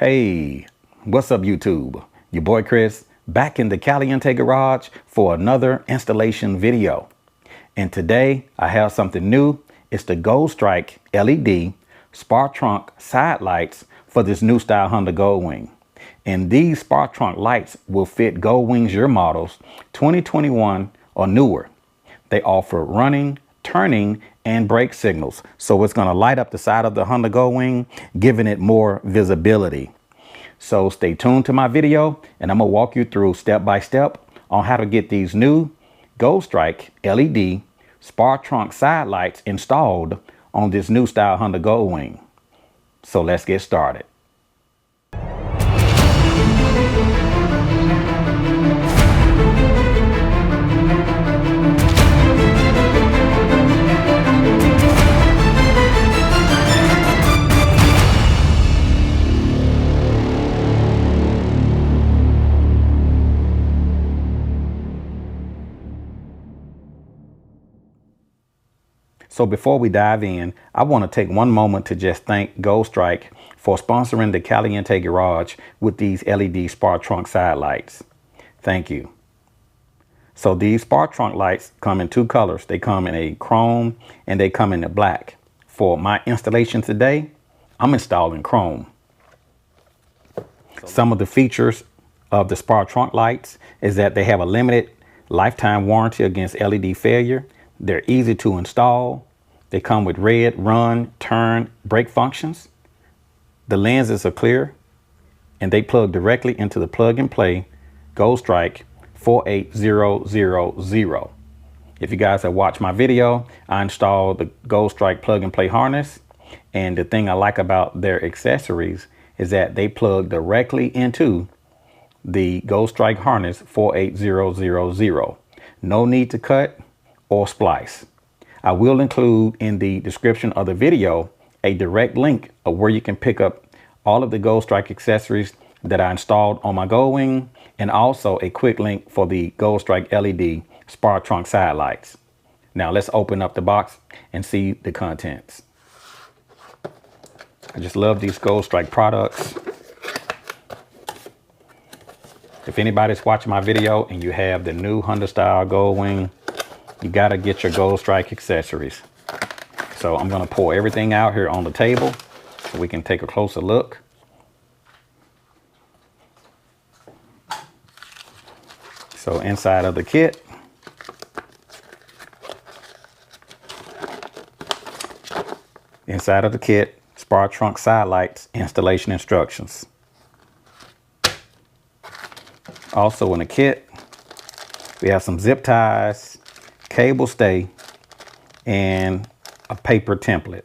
Hey, what's up YouTube? Your boy Chris back in the Caliente garage for another installation video. And today I have something new. It's the Goldstrike LED Spar trunk side lights for this new style Honda Goldwing. And these Spar trunk lights will fit Goldwings your models 2021 or newer. They offer running, turning, and brake signals. So it's going to light up the side of the Honda Goldwing, giving it more visibility. So stay tuned to my video and I'm going to walk you through step by step on how to get these new Goldstrike LED Spar trunk side lights installed on this new style Honda Goldwing. So let's get started. So before we dive in, I want to take one moment to just thank Goldstrike for sponsoring the Caliente Garage with these LED Spar trunk side lights. Thank you. So these Spar trunk lights come in two colors. They come in a chrome and they come in a black. For my installation today, I'm installing chrome. Some of the features of the Spar trunk lights is that they have a limited lifetime warranty against LED failure. They're easy to install. They come with red, run, turn, brake functions. The lenses are clear and they plug directly into the plug and play Goldstrike 48000. If you guys have watched my video, I installed the Goldstrike plug and play harness. And the thing I like about their accessories is that they plug directly into the Goldstrike harness 48000. No need to cut or splice. I will include in the description of the video a direct link of where you can pick up all of the Goldstrike accessories that I installed on my Goldwing, and also a quick link for the Goldstrike LED Spar trunk side lights. Now let's open up the box and see the contents. I just love these Goldstrike products. If anybody's watching my video and you have the new Honda style Goldwing, you got to get your Goldstrike accessories. So I'm going to pour everything out here on the table so we can take a closer look. So inside of the kit, Spar trunk side lights installation instructions. Also in the kit, we have some zip ties, cable stay, and a paper template.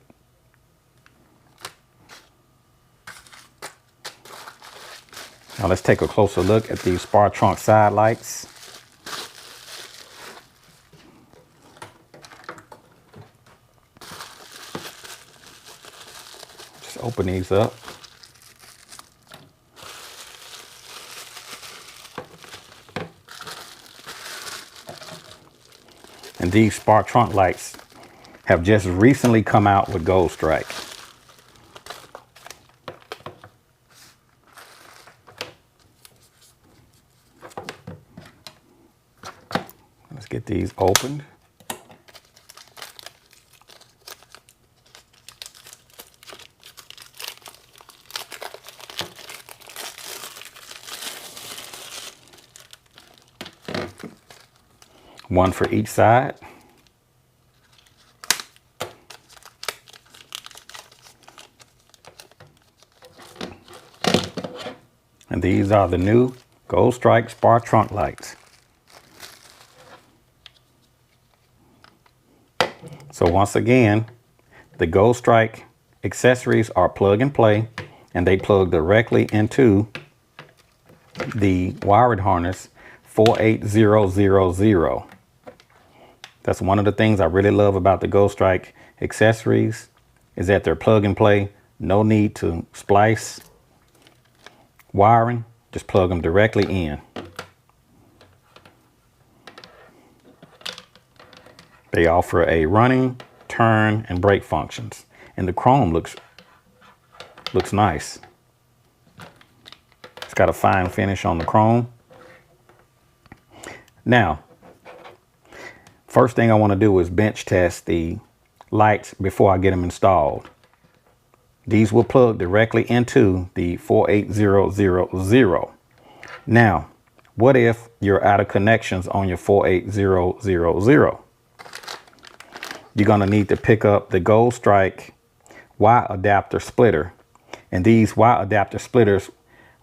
Now let's take a closer look at these Spar trunk side lights. Just open these up. And these Spar trunk lights have just recently come out with Goldstrike. Let's get these opened. One for each side. And these are the new Goldstrike Spar trunk lights. So once again, the Goldstrike accessories are plug and play, and they plug directly into the wired harness 48000. That's one of the things I really love about the Goldstrike accessories is that they're plug and play. No need to splice wiring, just plug them directly in. They offer a running, turn, and brake functions. And the chrome looks nice. got a fine finish on the chrome. Now, first thing I want to do is bench test the lights before I get them installed. These will plug directly into the 48000. Now, what if you're out of connections on your 48000? You're going to need to pick up the Goldstrike Y adapter splitter. And these Y adapter splitters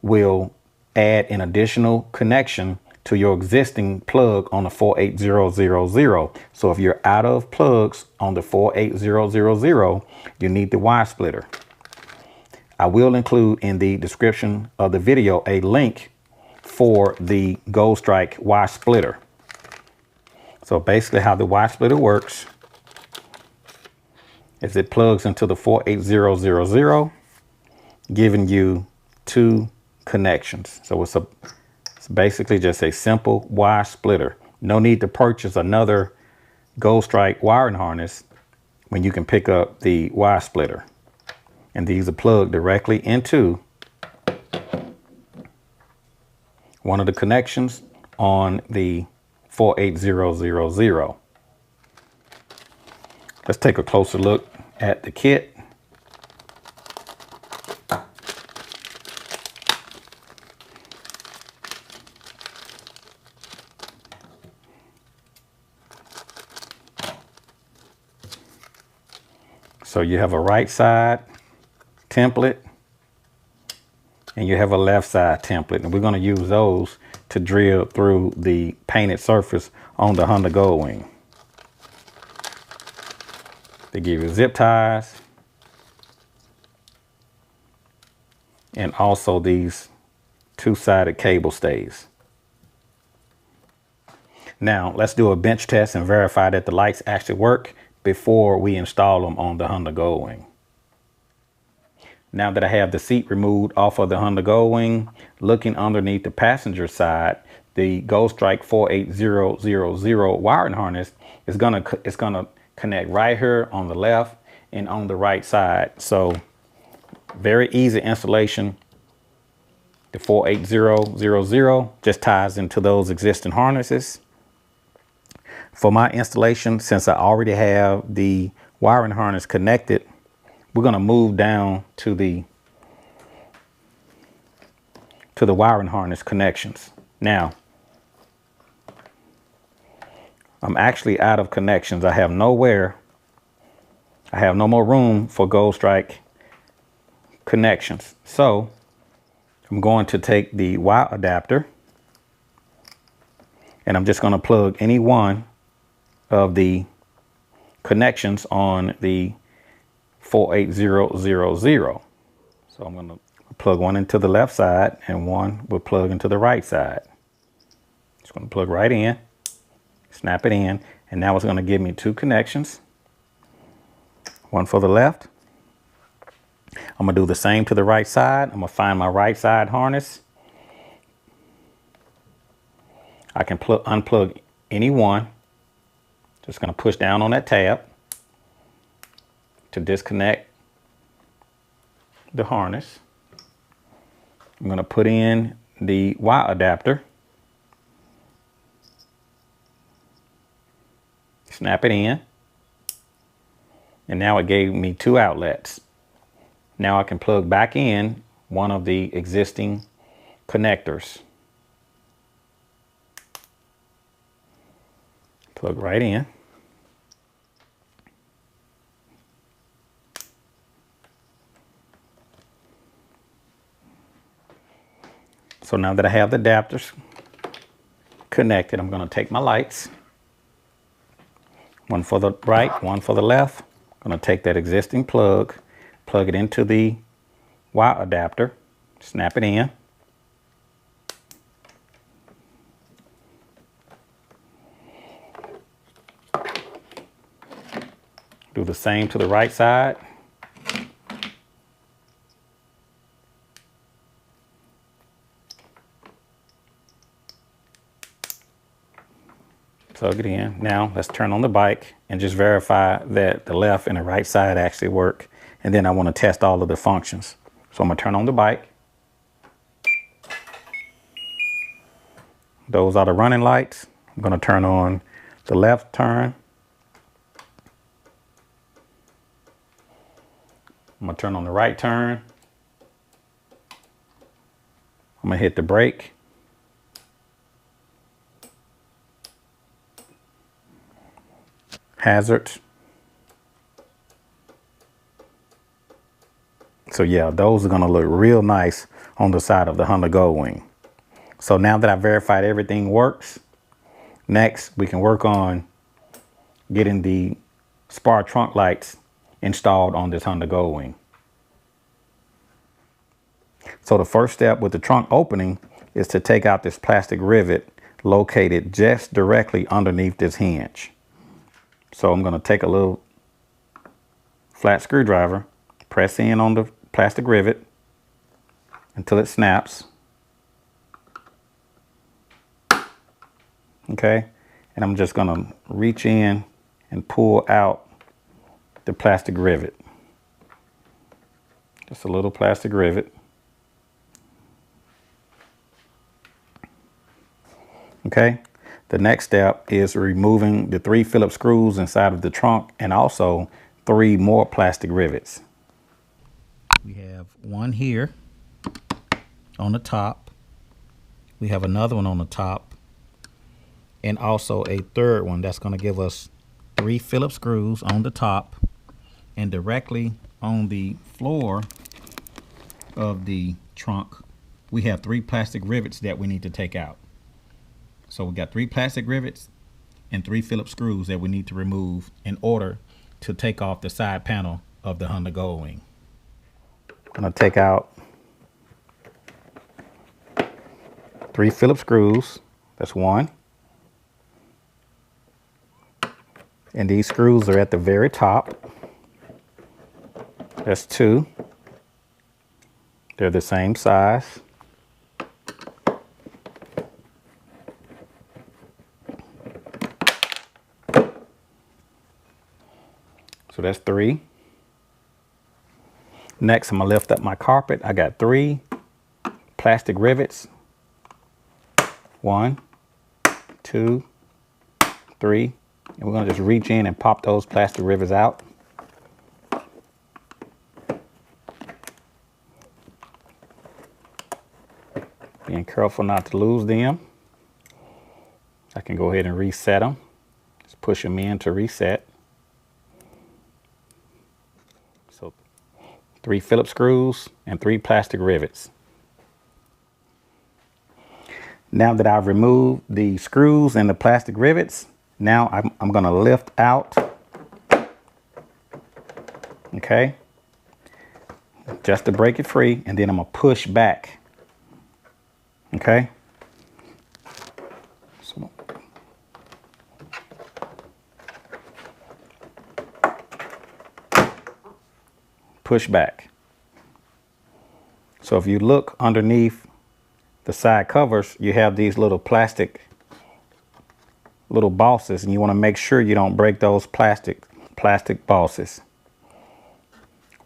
will add an additional connection to your existing plug on the 48000. So if you're out of plugs on the 48000, you need the Y splitter. I will include in the description of the video a link for the Goldstrike Y splitter. So basically how the Y splitter works is it plugs into the 48000, giving you two connections. So it's basically just a simple Y splitter. No need to purchase another Goldstrike wiring harness when you can pick up the Y splitter. And these are plugged directly into one of the connections on the 48000. Let's take a closer look at the kit. So you have a right side template and you have a left side template, and we're going to use those to drill through the painted surface on the Honda Goldwing. They give you zip ties and also these two-sided cable stays. Now let's do a bench test and verify that the lights actually work before we install them on the Honda Goldwing. Now that I have the seat removed off of the Honda Goldwing, looking underneath the passenger side, the Goldstrike 48000 wiring harness is gonna connect right here on the left and on the right side. So very easy installation. The 48000 just ties into those existing harnesses. For my installation, since I already have the wiring harness connected, we're going to move down to the wiring harness connections. Now, I'm actually out of connections. I have no more room for Goldstrike connections. So I'm going to take the Y adapter and I'm just going to plug any one of the connections on the 48000. So I'm going to plug one into the left side and one will plug into the right side. Just going to plug right in, snap it in, and now it's going to give me two connections. One for the left. I'm going to do the same to the right side. I'm going to find my right side harness. I can unplug any one. Just going to push down on that tab to disconnect the harness. I'm going to put in the Y adapter, snap it in, and now it gave me two outlets. Now I can plug back in one of the existing connectors. Plug right in. So now that I have the adapters connected, I'm going to take my lights, one for the right, one for the left. I'm going to take that existing plug, plug it into the Y adapter, snap it in. Do the same to the right side. Plug it in. Now let's turn on the bike and just verify that the left and the right side actually work. And then I want to test all of the functions. So I'm going to turn on the bike. Those are the running lights. I'm going to turn on the left turn. I'm going to turn on the right turn. I'm going to hit the brake. Hazard. So yeah, those are going to look real nice on the side of the Honda Goldwing. So now that I verified everything works, next we can work on getting the Spar trunk lights installed on this Honda Goldwing. So the first step with the trunk opening is to take out this plastic rivet located just directly underneath this hinge. So I'm going to take a little flat screwdriver, press in on the plastic rivet until it snaps. Okay, and I'm just going to reach in and pull out the plastic rivet. Just a little plastic rivet. Okay, the next step is removing the 3 Phillips screws inside of the trunk and also 3 more plastic rivets. We have one here on the top. We have another one on the top. And also a third one that's going to give us 3 Phillips screws on the top, and directly on the floor of the trunk we have 3 plastic rivets that we need to take out. So we got 3 plastic rivets and 3 Phillips screws that we need to remove in order to take off the side panel of the Honda Goldwing. I'm going to take out 3 Phillips screws. That's 1. And these screws are at the very top. That's 2. They're the same size. So that's 3. Next, I'm gonna lift up my carpet. I got 3 plastic rivets. 1, 2, 3. And we're going to just reach in and pop those plastic rivets out. Being careful not to lose them. I can go ahead and reset them. Just push them in to reset. So 3 Phillips screws and 3 plastic rivets. Now that I've removed the screws and the plastic rivets, now I'm going to lift out, okay, just to break it free, and then I'm going to push back, okay. So, push back. So if you look underneath the side covers, you have these little plastic little bosses, and you want to make sure you don't break those plastic bosses.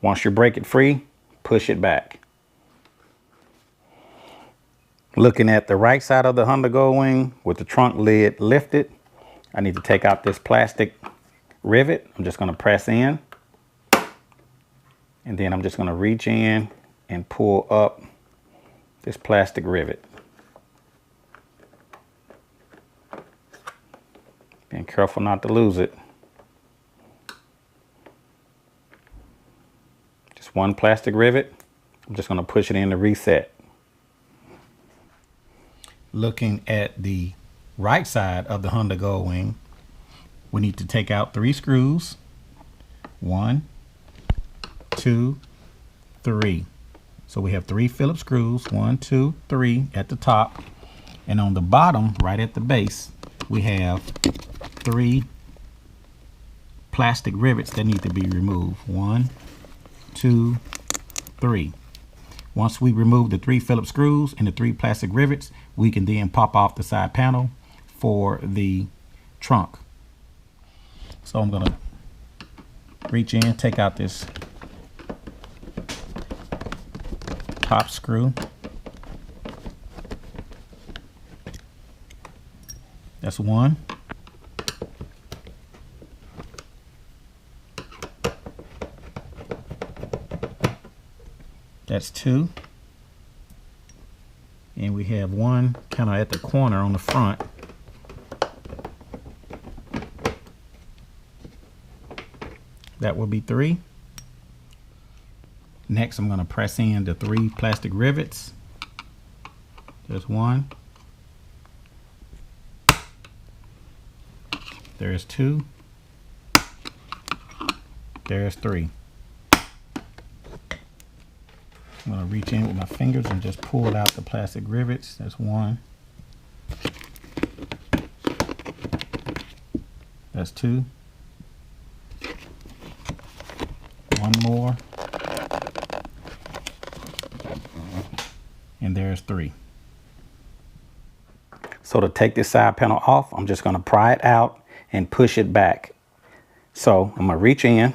Once you break it free, push it back. Looking at the right side of the Honda Goldwing with the trunk lid lifted, I need to take out this plastic rivet. I'm just going to press in, and then I'm just going to reach in and pull up this plastic rivet. Being careful not to lose it. Just 1 plastic rivet. I'm just going to push it in to reset. Looking at the right side of the Honda Goldwing, we need to take out 3 screws. 1, 2, 3. So we have 3 Phillips screws, 1, 2, 3 at the top. And on the bottom, right at the base, we have 3 plastic rivets that need to be removed. 1, 2, 3. Once we remove the 3 Phillips screws and the 3 plastic rivets, we can then pop off the side panel for the trunk. So I'm gonna reach in, take out this top screw. That's one. That's two. And we have one kind of at the corner on the front. That will be three. Next, I'm going to press in the 3 plastic rivets. There's one. There's two. There's three. I'm going to reach in with my fingers and just pull out the plastic rivets. That's one. That's two. One more. And there's three. So to take this side panel off, I'm just going to pry it out and push it back. So I'm going to reach in.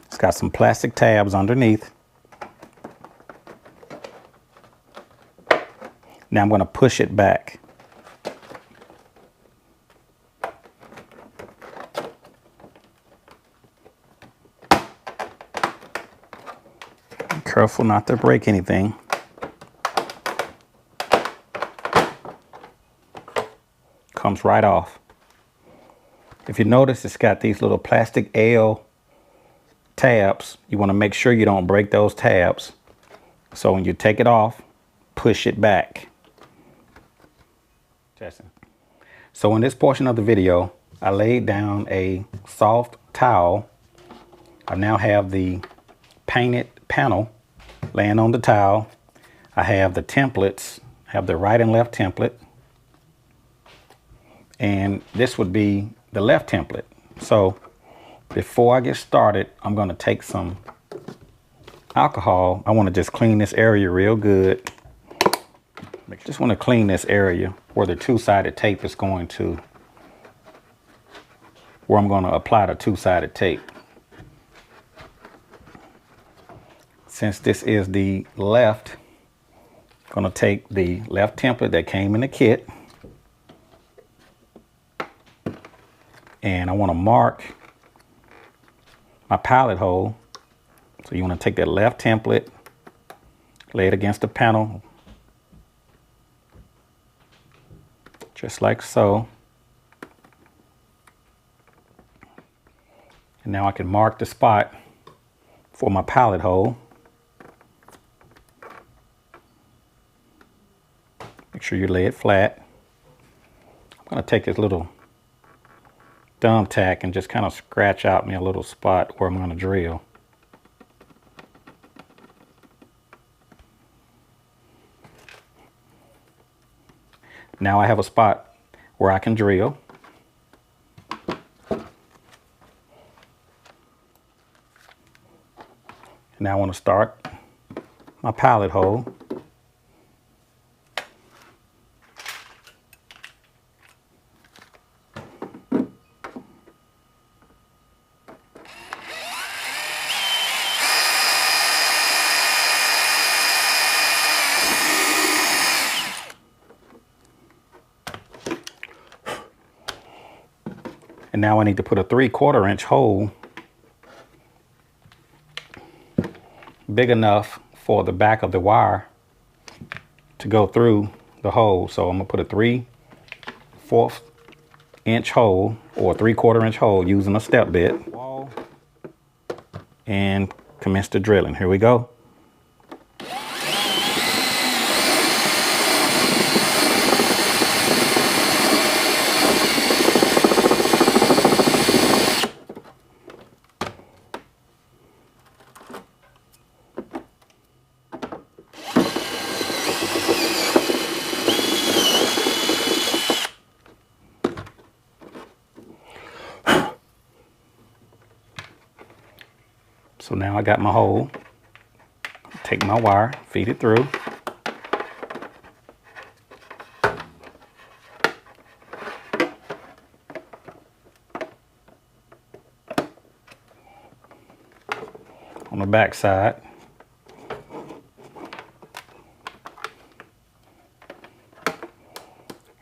It's got some plastic tabs underneath. Now I'm going to push it back. Be careful not to break anything. Comes right off. If you notice, it's got these little plastic L tabs. You want to make sure you don't break those tabs. So when you take it off, push it back. So in this portion of the video, I laid down a soft towel. I now have the painted panel laying on the towel. I have the templates. I have the right and left template. And this would be the left template. So before I get started, I'm going to take some alcohol. I want to just clean this area real good. Just want to clean this area where the two-sided tape is going to, where I'm going to apply the two-sided tape. Since this is the left, I'm going to take the left template that came in the kit. And I want to mark my pilot hole. So you want to take that left template, lay it against the panel, just like so. And now I can mark the spot for my pilot hole. Make sure you lay it flat. I'm going to take this little thumbtack and just kind of scratch out me a little spot where I'm going to drill. Now I have a spot where I can drill. Now I want to start my pilot hole. And now I need to put a 3/4 inch hole big enough for the back of the wire to go through the hole. So I'm gonna put a 3/4 inch hole or 3/4 inch hole using a step bit and commence the drilling. Here we go. So now I got my hole. Take my wire, feed it through. On the back side.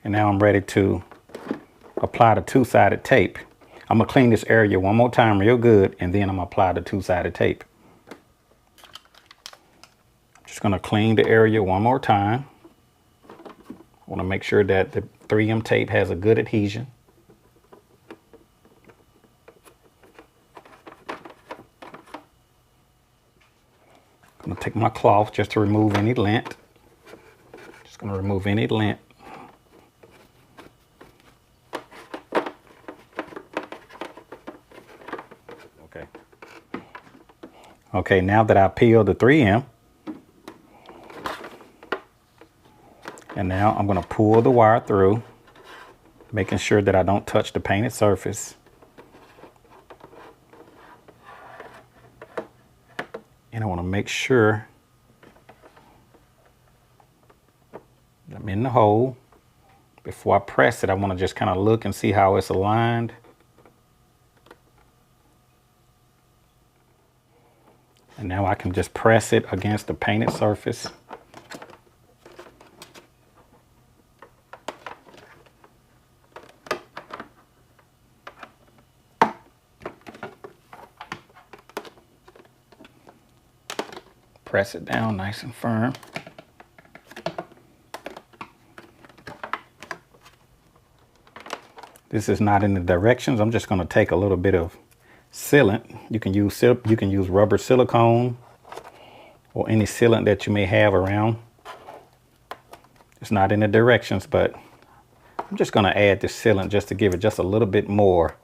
And now I'm ready to apply the two-sided tape. I'm gonna clean this area one more time real good, and then I'm gonna apply the two-sided tape. Just gonna clean the area one more time. I wanna make sure that the 3M tape has a good adhesion. I'm gonna take my cloth just to remove any lint. Just gonna remove any lint. Okay, now that I peeled the 3M, and now I'm going to pull the wire through, making sure that I don't touch the painted surface. And I want to make sure that I'm in the hole. Before I press it, I want to just kind of look and see how it's aligned. And now I can just press it against the painted surface. Press it down nice and firm. This is not in the directions. I'm just going to take a little bit of sealant. You can use rubber silicone or any sealant that you may have around. It's not in the directions, but I'm just going to add this sealant just to give it just a little bit more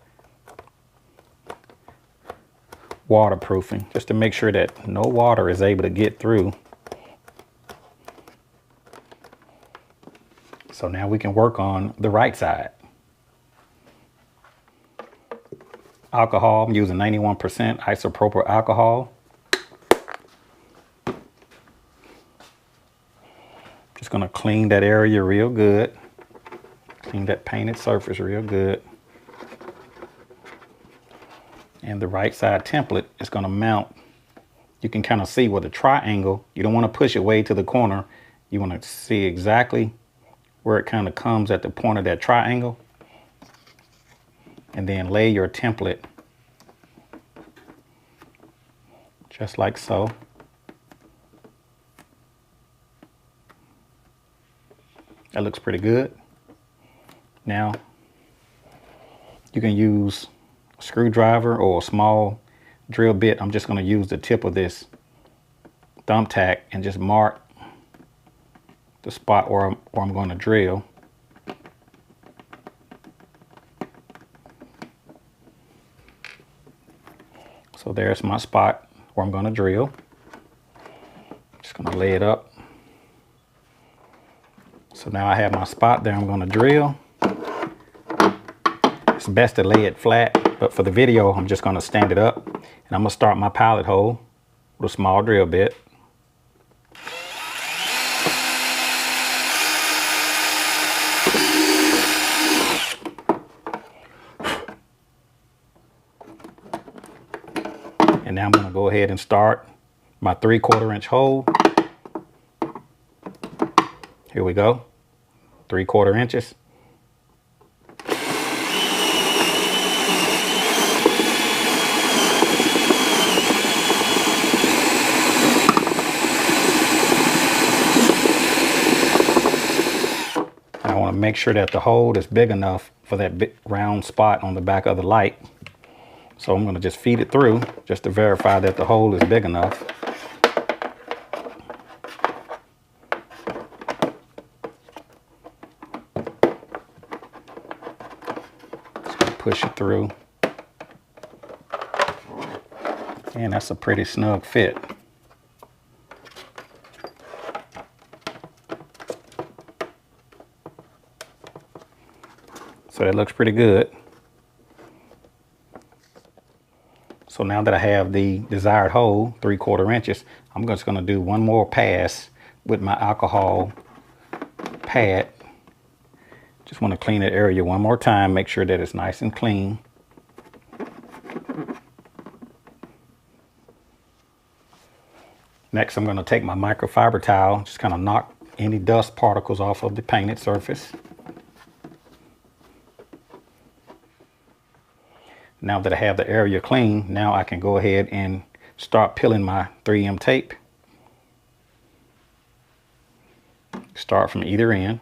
waterproofing, just to make sure that no water is able to get through. So now we can work on the right side. Alcohol, I'm using 91% isopropyl alcohol. Just gonna clean that area real good. Clean that painted surface real good. And the right side template is gonna mount. You can kind of see with the triangle, you don't wanna push it way to the corner. You wanna see exactly where it kind of comes at the point of that triangle. And then lay your template just like so. That looks pretty good. Now you can use a screwdriver or a small drill bit. I'm just going to use the tip of this thumbtack and just mark the spot where I'm going to drill. So there's my spot where I'm going to drill. Just going to lay it up. So now I have my spot there I'm going to drill. It's best to lay it flat, but for the video I'm just going to stand it up, and I'm going to start my pilot hole with a small drill bit. And now I'm going to go ahead and start my 3/4 inch hole. Here we go, 3/4 inches. And I want to make sure that the hole is big enough for that big round spot on the back of the light. So I'm going to just feed it through just to verify that the hole is big enough. Just going to push it through. And that's a pretty snug fit. So that looks pretty good. So now that I have the desired hole, 3/4 inches, I'm just going to do one more pass with my alcohol pad. Just want to clean that area one more time, make sure that it's nice and clean. Next, I'm going to take my microfiber towel, just kind of knock any dust particles off of the painted surface. Now that I have the area clean, now I can go ahead and start peeling my 3M tape. Start from either end.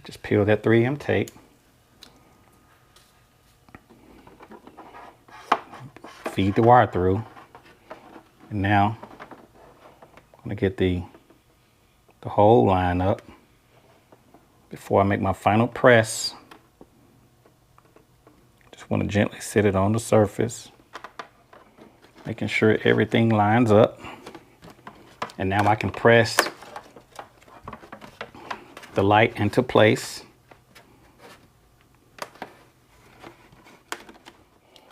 Just peel that 3M tape. Feed the wire through. And now I'm going to get the whole line up before I make my final press. Just want to gently sit it on the surface, making sure everything lines up. And now I can press the light into place.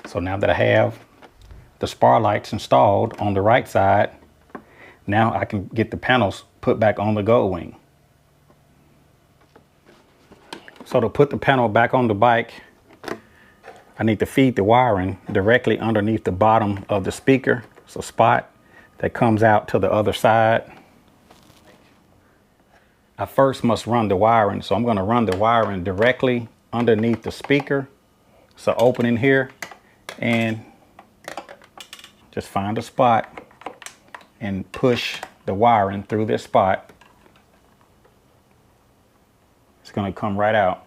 So now that I have the spar lights installed on the right side, now I can get the panels put back on the Goldwing. So to put the panel back on the bike, I need to feed the wiring directly underneath the bottom of the speaker. It's a spot that comes out to the other side. I first must run the wiring, so I'm going to run the wiring directly underneath the speaker. It's an opening here, and just find a spot and push the wiring through this spot. It's going to come right out.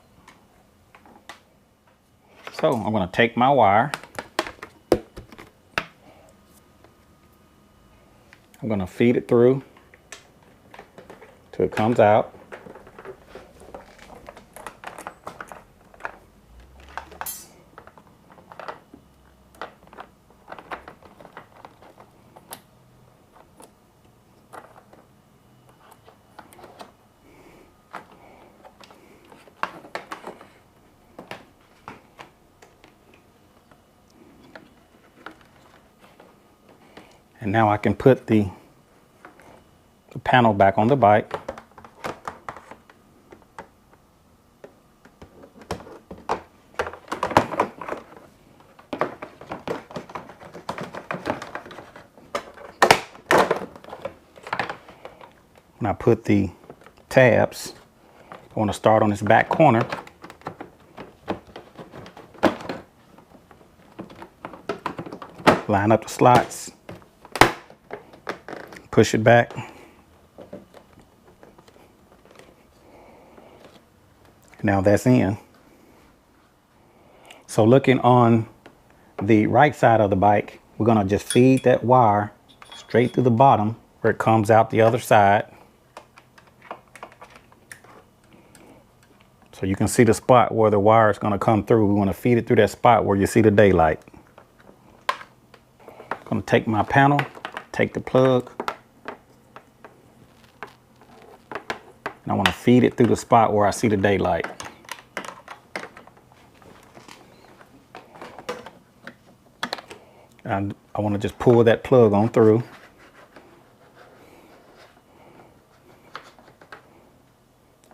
So I'm going to take my wire. I'm going to feed it through till it comes out. And now I can put the panel back on the bike. When I put the tabs, I want to start on this back corner. Line up the slots. Push it back. Now that's in. So looking on the right side of the bike, we're going to just feed that wire straight through the bottom where it comes out the other side. So you can see the spot where the wire is going to come through. We want to feed it through that spot where you see the daylight. I'm going to take my panel, take the plug, and I want to feed it through the spot where I see the daylight. And I want to just pull that plug on through.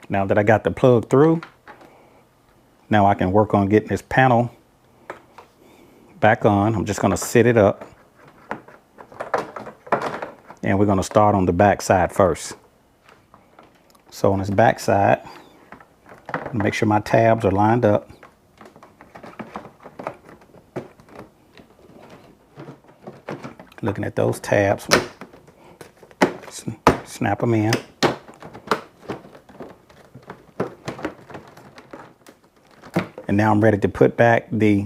Now that I got the plug through, now I can work on getting this panel back on. I'm just going to sit it up. And we're going to start on the back side first. So on this back side, make sure my tabs are lined up. Looking at those tabs, snap them in. And now I'm ready to put back the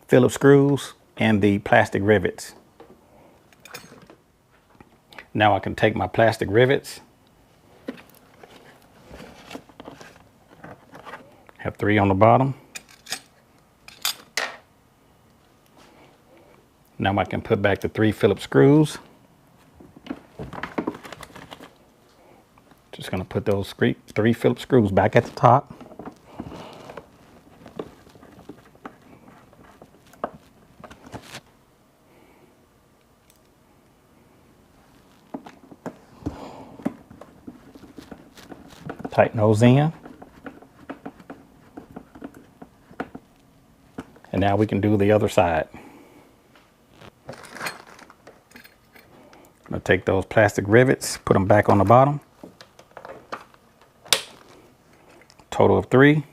Phillips screws and the plastic rivets. Now I can take my plastic rivets. Have 3 on the bottom. Now I can put back the 3 Phillips screws. Just going to put those 3 Phillips screws back at the top. Tighten those in. And now we can do the other side. gonna take those plastic rivets, put them back on the bottom. Total of 3.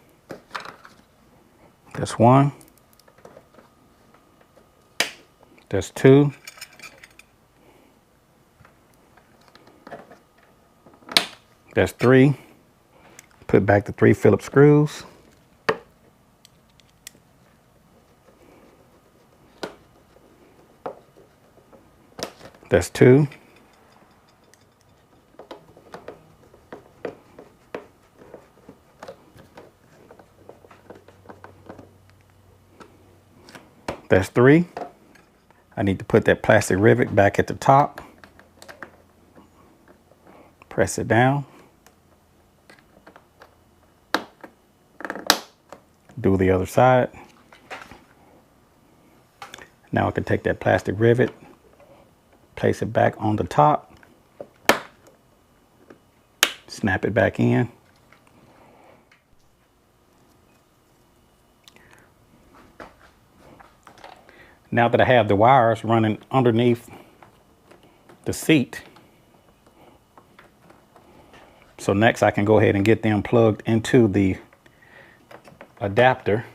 That's 1. That's 2. That's 3. Put back the 3 Phillips screws. That's 2. That's 3. I need to put that plastic rivet back at the top. Press it down. Do the other side. Now I can take that plastic rivet, place it back on the top, snap it back in. Now that I have the wires running underneath the seat, so next I can go ahead and get them plugged into the adapter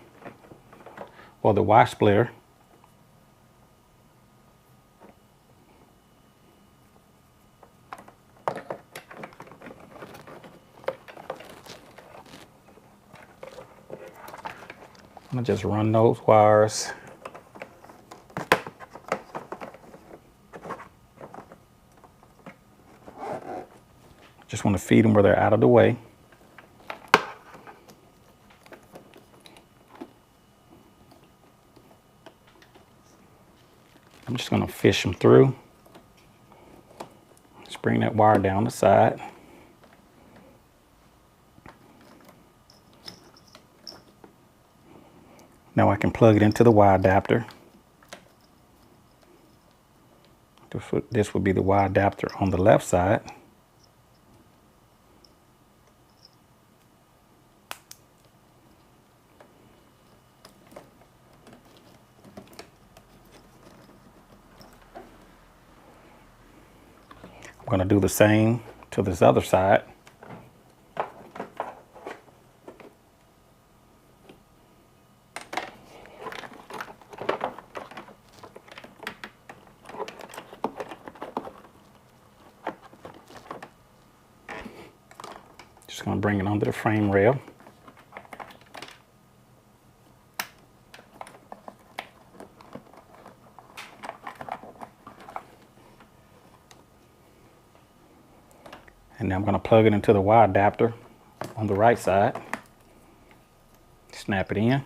or the Y splitter. I'm gonna just run those wires just want to feed them where they're out of the way. I'm just going to fish them through. Just bring that wire down the side. Now I can plug it into the Y adapter. This would be the Y adapter on the left side. I'm going to do the same to this other side. Just going to bring it under the frame rail. And now I'm going to plug it into the Y adapter on the right side. Snap it in.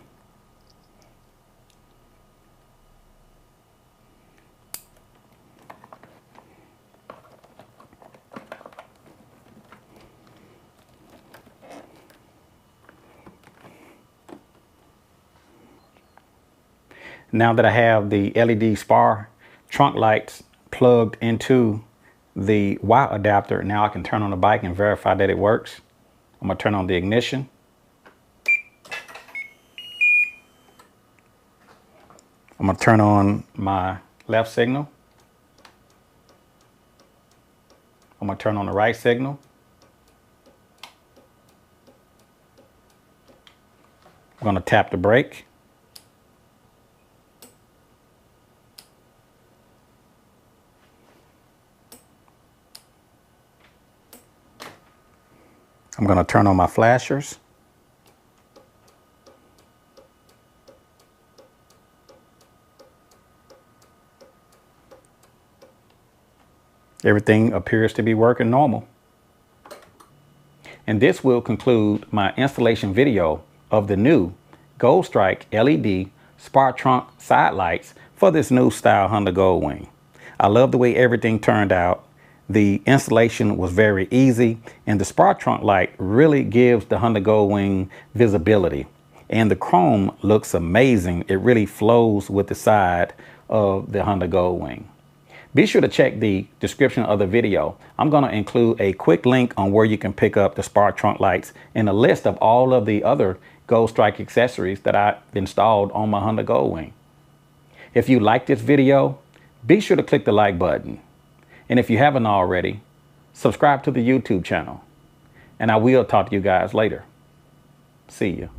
Now that I have the LED Spar trunk lights plugged into the Y adapter, now I can turn on the bike and verify that it works. I'm going to turn on the ignition. I'm going to turn on my left signal. I'm going to turn on the right signal. I'm going to tap the brake. I'm going to turn on my flashers. Everything appears to be working normal. And this will conclude my installation video of the new Goldstrike LED Spar trunk side lights for this new style Honda Goldwing. I love the way everything turned out. The installation was very easy, and the Spar trunk light really gives the Honda Goldwing visibility. And the chrome looks amazing. It really flows with the side of the Honda Goldwing. Be sure to check the description of the video. I'm going to include a quick link on where you can pick up the Spar trunk lights and a list of all of the other Goldstrike accessories that I've installed on my Honda Goldwing. If you like this video, be sure to click the like button. And if you haven't already, subscribe to the YouTube channel. And I will talk to you guys later. See you.